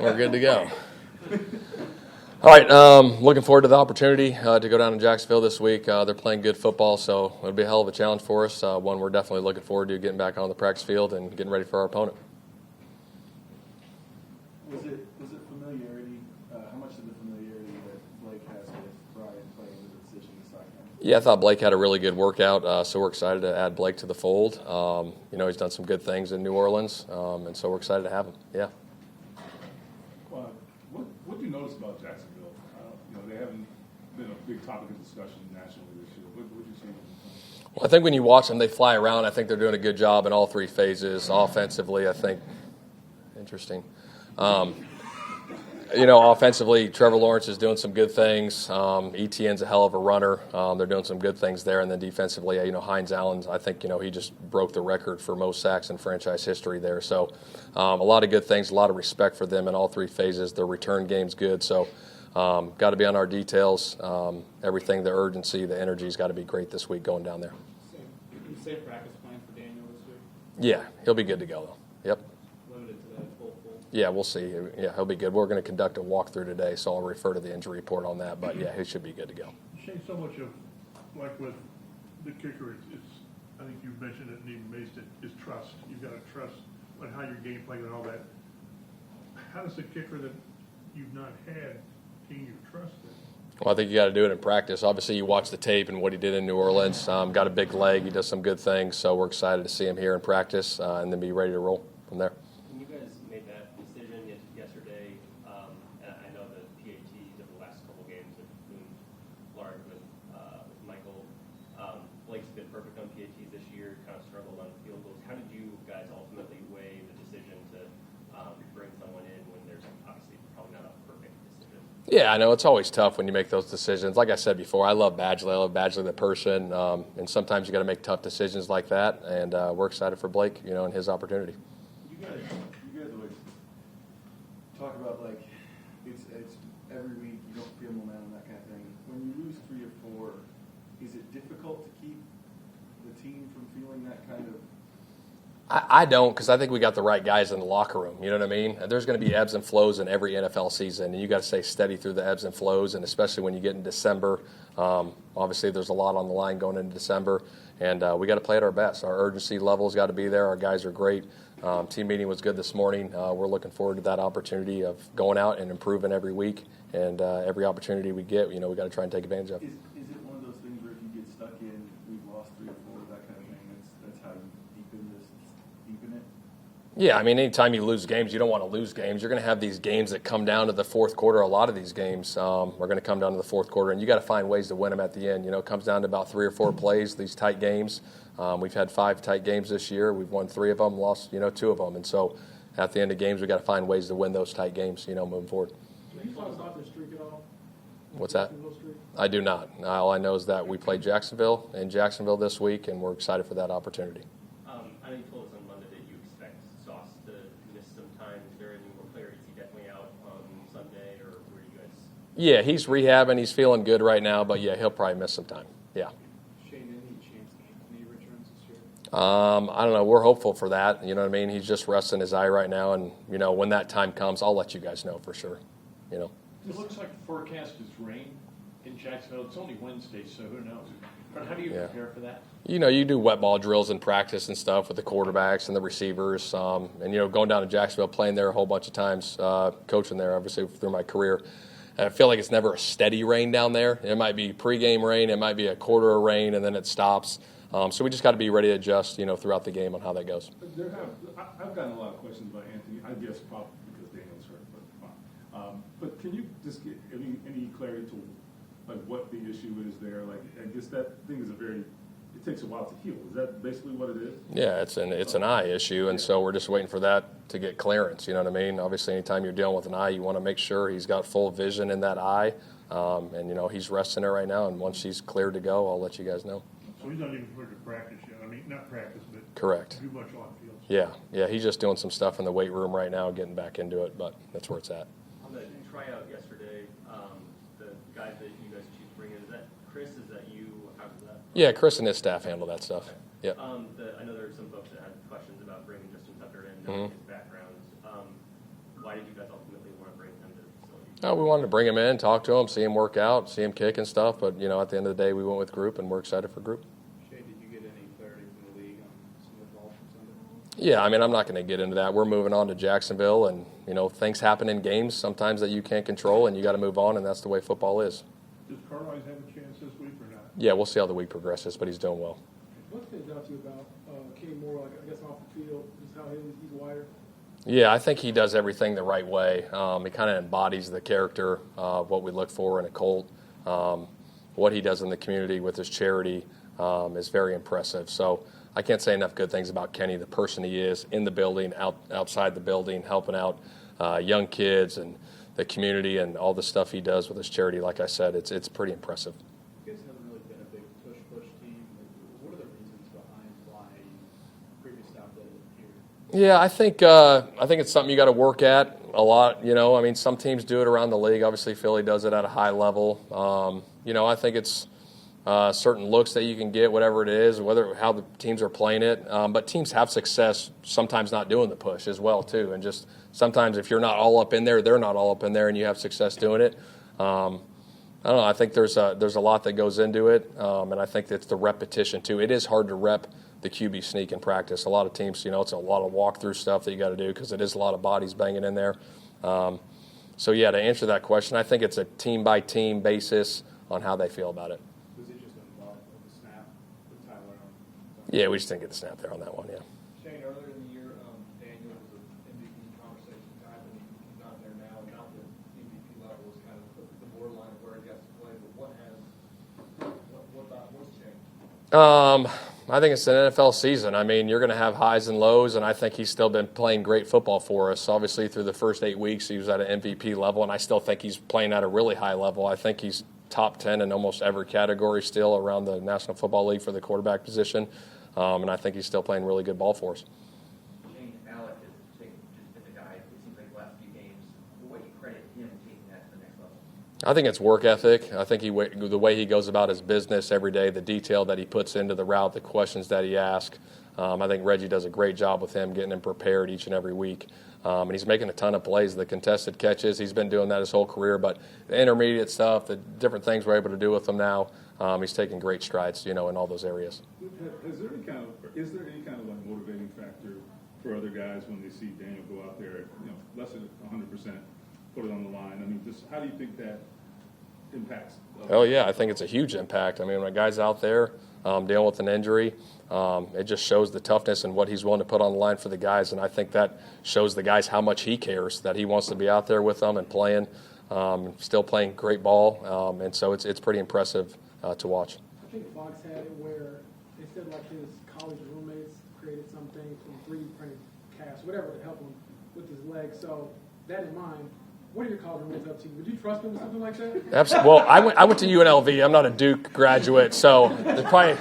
We're good to go. All right, looking forward to the opportunity to go down to Jacksonville this week. They're playing good football, so it'll be a hell of a challenge for us. One we're definitely looking forward to getting back on the practice field and getting ready for our opponent. Was it familiarity? How much of the familiarity that Blake has with Brian playing the decision this time? Yeah, I thought Blake had a really good workout, so we're excited to add Blake to the fold. He's done some good things in New Orleans, and so we're excited to have him. Yeah. What do you notice about Jacksonville? They haven't been a big topic of discussion nationally this year. What do you see? Well, I think when you watch them, they fly around. I think they're doing a good job in all three phases. Offensively, I think, interesting. Offensively, Trevor Lawrence is doing some good things. Etienne's a hell of a runner. They're doing some good things there. And then defensively, Hines Allen, I think, he just broke the record for most sacks in franchise history there. So a lot of good things, a lot of respect for them in all three phases. Their return game's good. So got to be on our details. Everything, the urgency, the energy's got to be great this week going down there. Safe practice plan for Daniel this week? Yeah, he'll be good to go, though. Yep. Limited to that full. Yeah, we'll see. Yeah, he'll be good. We're going to conduct a walkthrough today, so I'll refer to the injury report on that. But, yeah, he should be good to go. Shane, so much of, like with the kicker, it's I think you've mentioned it and even based it, is trust. You've got to trust on how your game plan and all that. How does the kicker that you've not had gain your trust in? Well, I think you got to do it in practice. Obviously, you watch the tape and what he did in New Orleans. Got a big leg. He does some good things, so we're excited to see him here in practice and then be ready to roll from there. When you guys made that decision yesterday, and I know the PATs of the last couple games have loomed large with Michael. Blake's been perfect on PATs this year, kind of struggled on field goals. How did you guys ultimately weigh the decision to bring someone in when there's obviously probably not a perfect decision? Yeah, I know. It's always tough when you make those decisions. Like I said before, I love Badgley. I love Badgley the person, and sometimes you got to make tough decisions like that, and we're excited for Blake, and his opportunity. You guys always talk about, like, it's every week you don't feel momentum, that kind of thing. When you lose 3 or 4, is it difficult to keep the team from feeling that kind of? I don't, because I think we got the right guys in the locker room. You know what I mean? There's going to be ebbs and flows in every NFL season, and you got to stay steady through the ebbs and flows, and especially when you get in December. Obviously, there's a lot on the line going into December, and we got to play at our best. Our urgency level's got to be there. Our guys are great. Team meeting was good this morning. We're looking forward to that opportunity of going out and improving every week, and every opportunity we get, we got to try and take advantage of. Is it one of those things where if you get stuck in, we've lost 3 or 4, that kind of thing, that's how you deepen it? Yeah, I mean, anytime you lose games, you don't want to lose games. You're going to have these games that come down to the fourth quarter. A lot of these games are going to come down to the fourth quarter, and you got to find ways to win them at the end. It comes down to about 3 or 4 plays, these tight games. We've had 5 tight games this year. We've won 3 of them, lost 2 of them, and so at the end of games, we got to find ways to win those tight games. Moving forward. Can you talk about the streak at all? What's that? I do not. All I know is that we play Jacksonville this week, and we're excited for that opportunity. I know you told us on Monday that you expect Sauce to miss some time. Is there any more clarity? Is he definitely out on Sunday, or where do you guys? Yeah, he's rehabbing. He's feeling good right now, but yeah, he'll probably miss some time. Yeah. Shane, any chance Anthony returns this year? I don't know. We're hopeful for that. You know what I mean? He's just resting his eye right now, and when that time comes, I'll let you guys know for sure. It looks like the forecast is rain in Jacksonville. It's only Wednesday, so who knows? But how do you prepare for that? You do wet ball drills in practice and stuff with the quarterbacks and the receivers. And, going down to Jacksonville, playing there a whole bunch of times, coaching there, obviously, through my career. I feel like it's never a steady rain down there. It might be pregame rain. It might be a quarter of rain, and then it stops. So we just got to be ready to adjust, throughout the game on how that goes. I've gotten a lot of questions about Anthony. I guess probably because Daniel's hurt, but fine. But can you just get any clarity to what the issue is there? I guess that thing is it takes a while to heal. Is that basically what it is? Yeah, it's an eye issue, and so we're just waiting for that to get clearance. You know what I mean? Obviously, anytime you're dealing with an eye, you want to make sure he's got full vision in that eye. And he's resting there right now, and once he's cleared to go, I'll let you guys know. So he's not even prepared to practice yet. I mean, not practice, but correct. Do much on field. Yeah, he's just doing some stuff in the weight room right now, getting back into it, but that's where it's at. On the tryout yesterday, the guy that you guys choose to bring in, is that Chris? Is that you? How does that? Yeah, Chris and his staff handle that stuff. Yeah. I know there are some folks that had questions about bringing Justin Tucker in, knowing his background. Why did you guys ultimately want to bring him to the facility? We wanted to bring him in, talk to him, see him work out, see him kick and stuff. But, at the end of the day, we went with Grupe, and we're excited for Grupe. Shane, did you get any clarity from the league on some of the calls from Sunday? Yeah, I'm not going to get into that. We're moving on to Jacksonville, and, things happen in games sometimes that you can't control, and you got to move on, and that's the way football is. Does Carlisle have a chance this week or not? Yeah, we'll see how the week progresses, but he's doing well. What stands out to you about Kenny Moore, I guess off the field, just how he's wired? Yeah, I think he does everything the right way. He kind of embodies the character of what we look for in a Colt. What he does in the community with his charity is very impressive. So I can't say enough good things about Kenny, the person he is in the building, outside the building, helping out young kids and the community and all the stuff he does with his charity. Like I said, it's pretty impressive. You guys haven't really been a big push team. What are the reasons behind why previous staff didn't appear? Yeah, I think it's something you got to work at a lot. Some teams do it around the league. Obviously, Philly does it at a high level. I think it's certain looks that you can get, whatever it is, how the teams are playing it. But teams have success sometimes not doing the push as well too, and just sometimes if you're not all up in there, they're not all up in there, and you have success doing it. I don't know. I think there's a lot that goes into it, and I think it's the repetition too. It is hard to rep the QB sneak in practice. A lot of teams, it's a lot of walkthrough stuff that you got to do because it is a lot of bodies banging in there. So yeah, to answer that question, I think it's a team by team basis on how they feel about it. Was it just involved with the snap with Tyler on? Yeah, we just didn't get the snap there on that one. Yeah. Shane, earlier in the year, Daniel was an MVP conversation guy, but he's not there now. Now the MVP level is kind of the borderline of where he has to play. But what's changed? I think it's an NFL season. You're going to have highs and lows, and I think he's still been playing great football for us. Obviously, through the first 8 weeks, he was at an MVP level, and I still think he's playing at a really high level. I think he's top 10 in almost every category still around the National Football League for the quarterback position, and I think he's still playing really good ball for us. Shane, Alec has just been the guy, it seems like the last few games. What do you credit him taking that to the next level? I think it's work ethic. I think the way he goes about his business every day, the detail that he puts into the route, the questions that he asks. I think Reggie does a great job with him, getting him prepared each and every week. And he's making a ton of plays. The contested catches, he's been doing that his whole career. But the intermediate stuff, the different things we're able to do with him now, he's taking great strides, in all those areas. Is there any kind of like motivating factor for other guys when they see Daniel go out there, less than 100%, put it on the line? Just how do you think that impacts? Oh, yeah, I think it's a huge impact. When a guy's out there dealing with an injury, it just shows the toughness and what he's willing to put on the line for the guys. And I think that shows the guys how much he cares, that he wants to be out there with them and playing, still playing great ball. And so it's pretty impressive to watch. I think Fox had it where they said like his college roommates created something from 3D printed casts, whatever, to help him with his legs. So that in mind, what are your college roommates up to? Would you trust them with something like that? Absolutely. Well, I went to UNLV. I'm not a Duke graduate, so there's probably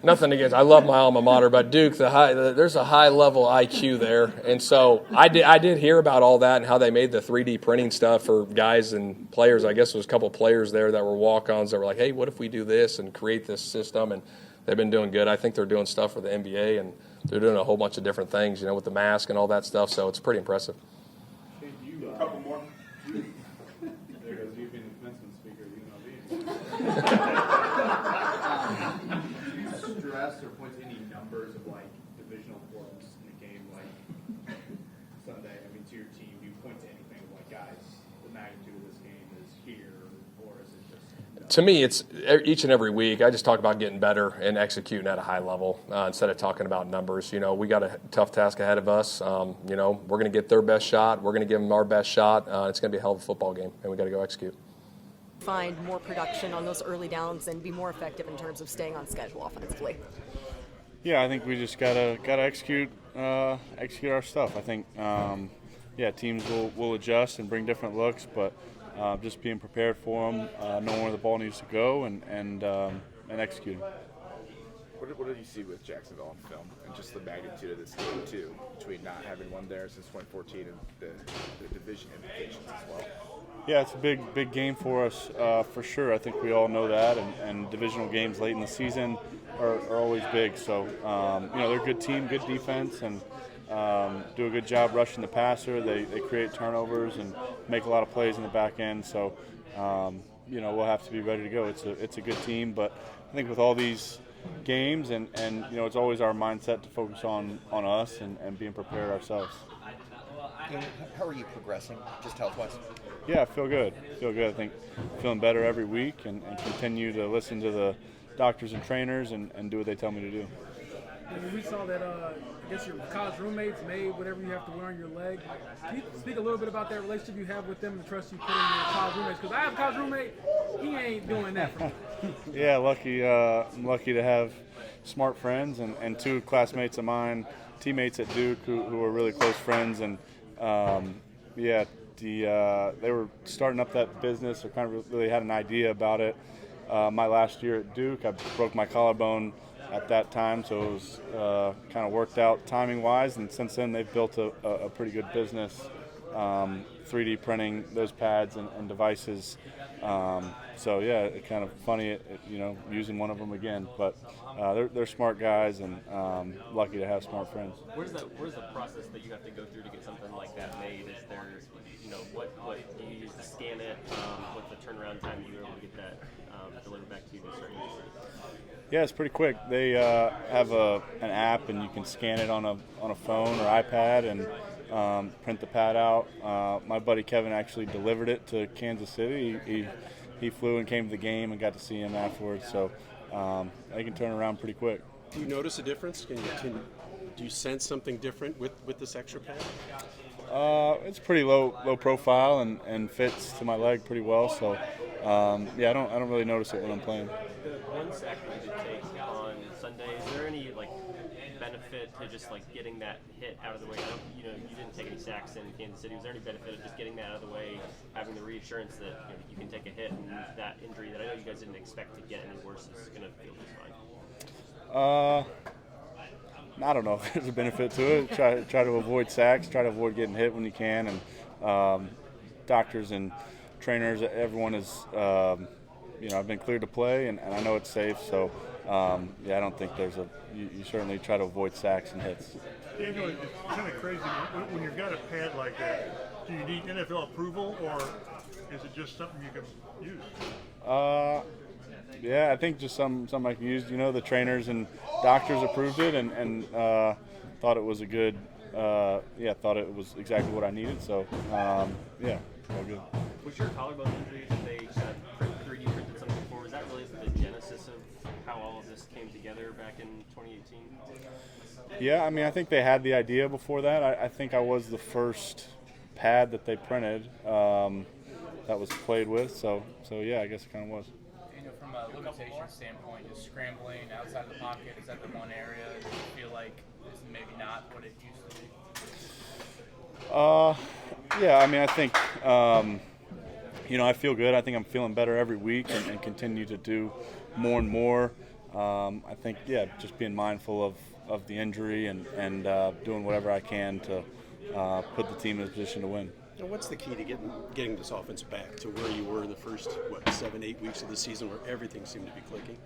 nothing against. I love my alma mater, but Duke, there's a high level IQ there, and so I did hear about all that and how they made the 3D printing stuff for guys and players. I guess there was a couple of players there that were walk-ons that were like, hey, what if we do this and create this system? And they've been doing good. I think they're doing stuff for the NBA, and they're doing a whole bunch of different things, with the mask and all that stuff. So it's pretty impressive. A couple more. There goes you being the commencement speaker at UNLV. Do you stress or point to any numbers of divisional importance in a game like Sunday? To your team, do you point to anything like, guys, the magnitude of this game is here, or is it just? To me, it's each and every week. I just talk about getting better and executing at a high level instead of talking about numbers. We got a tough task ahead of us. We're going to get their best shot. We're going to give them our best shot. It's going to be a hell of a football game, and we got to go execute. Find more production on those early downs and be more effective in terms of staying on schedule offensively. Yeah, I think we just gotta execute our stuff. I think teams will adjust and bring different looks, but just being prepared for them, knowing where the ball needs to go, and executing. What did you see with Jacksonville on film, and just the magnitude of this game too, between not having one there since 2014 and the division implications as well? Yeah, it's a big game for us for sure. I think we all know that, and divisional games late in the season are always big. So they're a good team, good defense, and do a good job rushing the passer. They create turnovers and make a lot of plays in the back end. So, we'll have to be ready to go. It's a good team, but I think with all these games and it's always our mindset to focus on us and being prepared ourselves. How are you progressing, just health-wise? Yeah, I feel good. I think feeling better every week and continue to listen to the doctors and trainers and do what they tell me to do. And we saw that, I guess your college roommates made whatever you have to wear on your leg. Can you speak a little bit about that relationship you have with them and the trust you put in your college roommates? Because I have a college roommate, he ain't doing that for me. Yeah, I'm lucky to have smart friends and two classmates of mine, teammates at Duke who are really close friends. And, they were starting up that business or kind of really had an idea about it. My last year at Duke, I broke my collarbone at that time, so it was kind of worked out timing-wise, and since then they've built a pretty good business 3D printing those pads and devices. So yeah, it's kind of funny, using one of them again, but they're smart guys and lucky to have smart friends. Where's the process that you have to go through to get something like that made? Is there, what do you use to scan it? What's the turnaround time you're able to get that delivered back to you? Yeah, it's pretty quick. They have an app, and you can scan it on a phone or iPad and print the pad out. My buddy Kevin actually delivered it to Kansas City. He flew and came to the game and got to see him afterwards. So they can turn around pretty quick. Do you notice a difference? Do you sense something different with this extra pad? It's pretty low profile and fits to my leg pretty well. So I don't really notice it when I'm playing. The one sack that you did take on Sunday, is there any benefit to just getting that hit out of the way? You didn't take any sacks in Kansas City. Was there any benefit of just getting that out of the way, having the reassurance that you can take a hit and that injury that I know you guys didn't expect to get any worse is going to feel just fine? I don't know if there's a benefit to it. Try to avoid sacks, try to avoid getting hit when you can, and doctors and trainers, everyone is, I've been cleared to play, and I know it's safe, so I don't think there's you certainly try to avoid sacks and hits. Daniel, it's kind of crazy when you've got a pad like that. Do you need NFL approval, or is it just something you can use? I think just something I can use. The trainers and doctors approved it and thought it was a good. Thought it was exactly what I needed. So all good. Was your collarbone injury that they kind of 3D printed something for? Was that really the genesis of how all of this came together back in 2018? Yeah, I think they had the idea before that. I think I was the first pad that they printed that was played with. So I guess it kind of was. From a limitation standpoint, just scrambling outside the pocket, is that the one area you feel like is maybe not what it used to be? I think, I feel good. I think I'm feeling better every week and continue to do more and more. I think, just being mindful of the injury and doing whatever I can to put the team in a position to win. And what's the key to getting this offense back to where you were in the first, 7-8 weeks of the season where everything seemed to be clicking?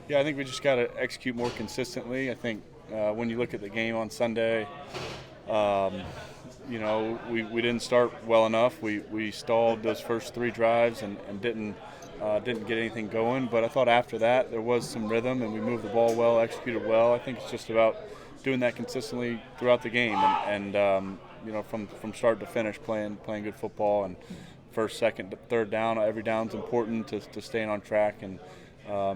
Yeah, I think we just got to execute more consistently. I think when you look at the game on Sunday, we didn't start well enough. We stalled those first 3 drives and didn't get anything going. But I thought after that there was some rhythm and we moved the ball well, executed well. I think it's just about doing that consistently throughout the game and from start to finish playing good football, and first, second, third down, every down's important to staying on track and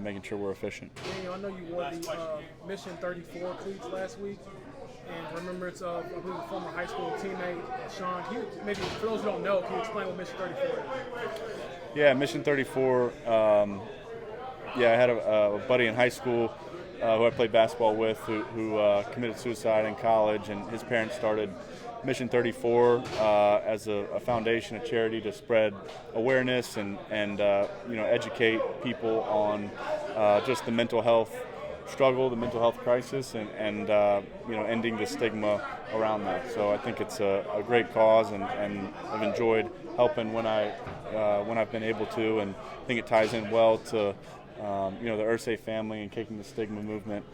making sure we're efficient. Daniel, I know you wore the Mission 34 cleats last week, and remember it's I believe a former high school teammate, Sean. Maybe for those who don't know, can you explain what Mission 34 is? Yeah, Mission 34. I had a buddy in high school who I played basketball with who committed suicide in college, and his parents started Mission 34 as a foundation, a charity to spread awareness and educate people on just the mental health struggle, the mental health crisis, and ending the stigma around that. So I think it's a great cause, and I've enjoyed helping when I've been able to, and I think it ties in well to the Irsay family and kicking the stigma movement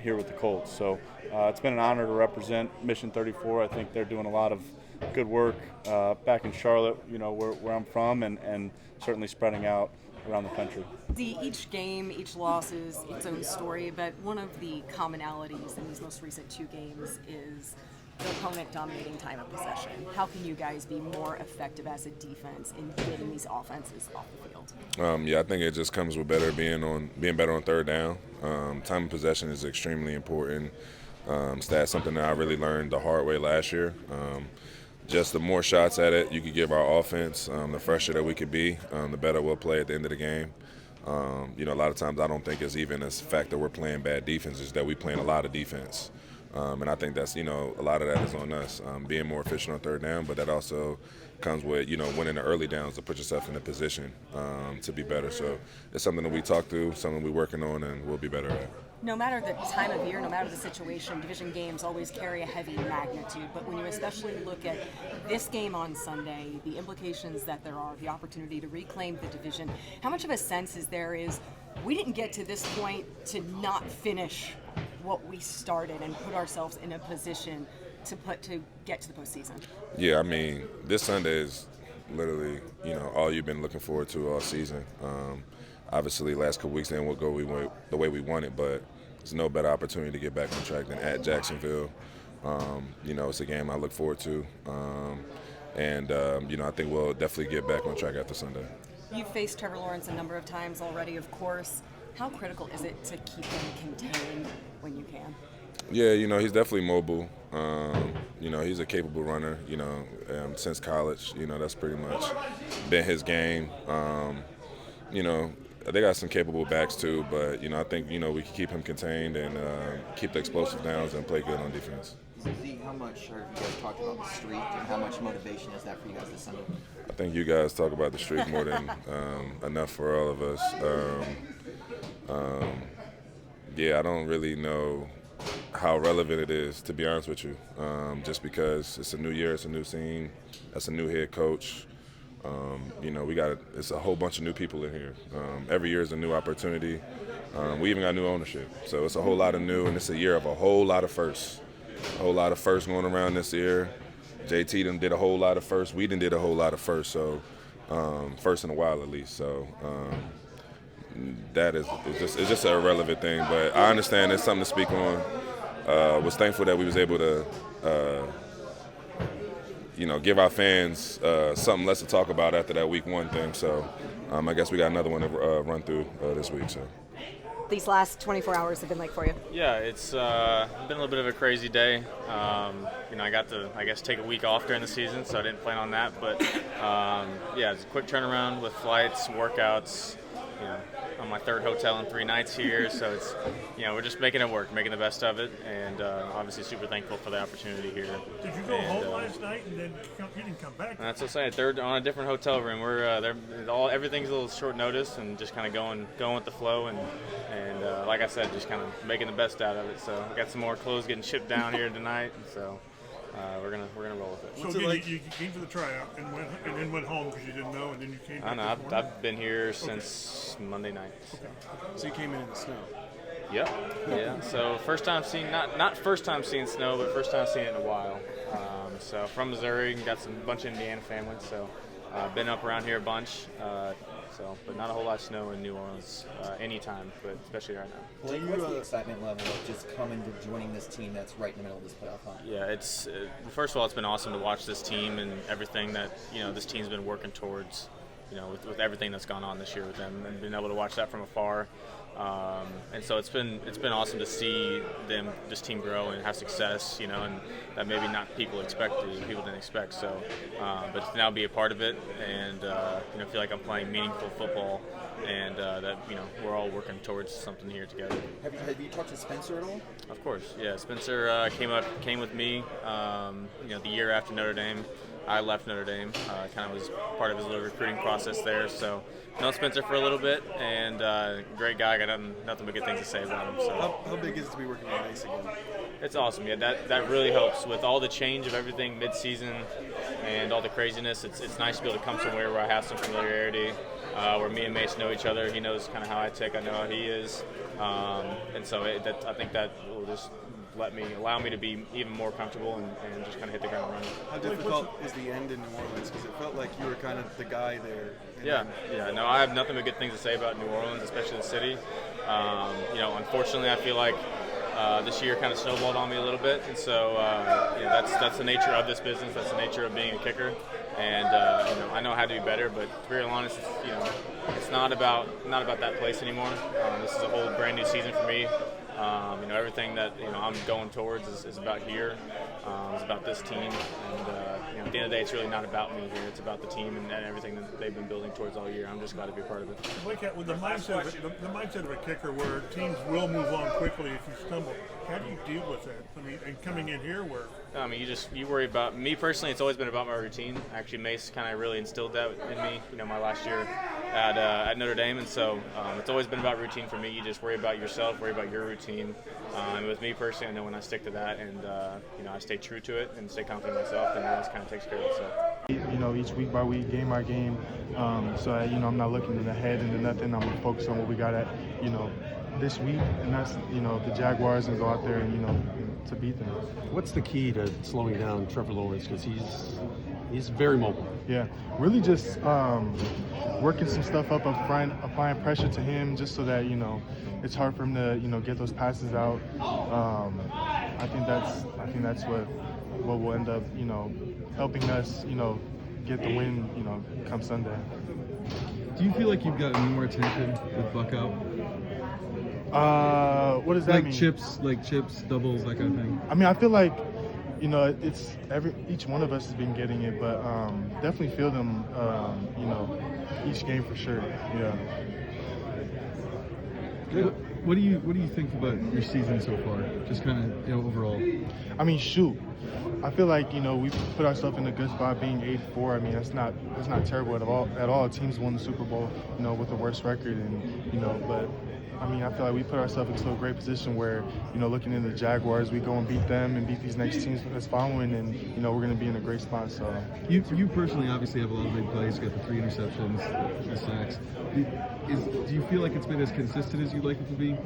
here with the Colts. So it's been an honor to represent Mission 34. I think they're doing a lot of good work back in Charlotte, where I'm from, and certainly spreading out around the country. Each game, each loss is its own story, but one of the commonalities in these most recent 2 games is the opponent dominating time of possession. How can you guys be more effective as a defense in getting these offenses off the field? I think it just comes with being better on third down. Time of possession is extremely important. That's something that I really learned the hard way last year. Just the more shots at it you could give our offense, the fresher that we could be, the better we'll play at the end of the game. A lot of times I don't think it's even a fact that we're playing bad defense, it's that we're playing a lot of defense. And I think that's, a lot of that is on us, being more efficient on third down, but that also comes with, winning the early downs to put yourself in a position to be better. So it's something that we talk through, something we're working on, and we'll be better at. No matter the time of year, no matter the situation, division games always carry a heavy magnitude. But when you especially look at this game on Sunday, the implications that there are, the opportunity to reclaim the division, how much of a sense is we didn't get to this point to not finish what we started and put ourselves in a position to get to the postseason? Yeah, this Sunday is literally, all you've been looking forward to all season. Obviously, last couple weeks didn't go the way we wanted, but there's no better opportunity to get back on track than at Jacksonville. It's a game I look forward to, and I think we'll definitely get back on track after Sunday. You've faced Trevor Lawrence a number of times already, of course. How critical is it to keep him contained when you can? Yeah, he's definitely mobile. He's a capable runner, since college. That's pretty much been his game. They got some capable backs too, but I think we can keep him contained and keep the explosive downs and play good on defense. Z, how much have you guys talked about the streak, and how much motivation is that for you guys this Sunday? I think you guys talk about the streak more than enough for all of us. I don't really know how relevant it is, to be honest with you, just because it's a new year, it's a new scene, that's a new head coach. It's a whole bunch of new people in here. Every year is a new opportunity. We even got new ownership. So it's a whole lot of new, and it's a year of a whole lot of firsts. A whole lot of firsts going around this year. JT done did a whole lot of firsts. We done did a whole lot of firsts, so first in a while at least. So that is just an irrelevant thing. But I understand it's something to speak on. Was thankful that we was able to give our fans something less to talk about after that week 1 thing. So I guess we got another one to run through this week. So these last 24 hours have been like for you? Yeah, it's been a little bit of a crazy day. I got to, take a week off during the season, so I didn't plan on that. But it's a quick turnaround with flights, workouts. On my 3rd hotel in 3 nights here, so it's we're just making it work, making the best of it, and obviously super thankful for the opportunity here. Did you go home last night and then you didn't come back? That's what I'm saying. They're on a different hotel room. We're everything's a little short notice and just kind of going with the flow, and like I said, just kind of making the best out of it. So we got some more clothes getting shipped down here tonight, and so. We're gonna roll with it. So again, you came for the tryout and then went home because you didn't know, and then you came. I know. I've been here since Monday night. Okay. So you came in the snow. Yep. Yeah. So first time seeing not first time seeing snow, but first time seeing it in a while. So from Missouri, got some bunch of Indiana family. So been up around here a bunch. But not a whole lot of snow in New Orleans anytime, but especially right now. Blake, what's the excitement level of just coming to joining this team that's right in the middle of this playoff hunt? Yeah, it's first of all, it's been awesome to watch this team and everything that this team's been working towards. With everything that's gone on this year with them, and being able to watch that from afar. And so it's been awesome to see this team grow and have success, and that maybe not people didn't expect. So, but to now be a part of it, and feel like I'm playing meaningful football, and that we're all working towards something here together. Have you talked to Spencer at all? Of course, yeah. Spencer came with me, the year after Notre Dame. I left Notre Dame, kind of was part of his little recruiting process there. So, known Spencer for a little bit, and great guy. Got nothing but good things to say about him. So, how big is it to be working on ice again? It's awesome. Yeah, that really helps with all the change of everything mid-season and all the craziness. It's nice to be able to come somewhere where I have some familiarity, where me and Mace know each other. He knows kind of how I tick. I know how he is, and so I think that will just allow me to be even more comfortable and just kind of hit the ground running. How difficult is the end in New Orleans? Because it felt like you were kind of the guy there. Yeah. No, I have nothing but good things to say about New Orleans, especially the city. Unfortunately, I feel like this year kind of snowballed on me a little bit, and so that's the nature of this business. That's the nature of being a kicker, and I know how to do better. But to be real honest, it's not about that place anymore. This is a whole brand new season for me. Everything that I'm going towards is about here. It's about this team, and at the end of the day, it's really not about me here. It's about the team and everything that they've been building towards all year. I'm just glad to be a part of it. With the mindset of a kicker, where teams will move on quickly if you stumble, how do you deal with that? I mean, and coming in here, where you worry about me personally. It's always been about my routine. Actually, Mace kind of really instilled that in me. My last year at Notre Dame, and so it's always been about routine for me. You just worry about yourself, worry about your routine. And with me personally, I know when I stick to that and I stay true to it and stay confident in myself, then the rest kind of takes care of itself. Each week by week, game by game. So I'm not looking ahead into nothing. I'm focused on what we got at this week, and that's the Jaguars, and go out there and to beat them. What's the key to slowing down Trevor Lawrence, because he's very mobile? Yeah, really just working some stuff up, applying pressure to him, just so that it's hard for him to get those passes out. I think that's what will end up helping us get the win come Sunday. Do you feel like you've gotten more attention with Buck out? What does that mean? Like chips, doubles, that kind of thing. I mean, I feel like it's each one of us has been getting it, but definitely feel them each game for sure. Yeah. What do you think about your season so far? Just kind of overall. I mean, I feel like we put ourselves in a good spot being 8-4. I mean, that's not terrible at all. Teams won the Super Bowl with the worst record, and but I mean, I feel like we put ourselves into a great position where looking into the Jaguars, we go and beat them and beat these next teams that's following, and we're going to be in a great spot. So you personally obviously have a lot of big plays. You got the 3 interceptions, the sacks. Do you feel like it's been as consistent as you'd like it to be?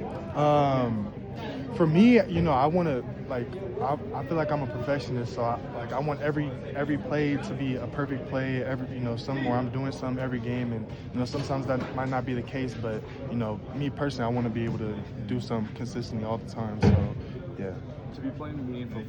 For me, I want to I feel like I'm a perfectionist, so I want every play to be a perfect play. Somewhere I'm doing something every game, and sometimes that might not be the case, but me personally, I want to be able to do something consistently all the time. So yeah. To be playing a meaningful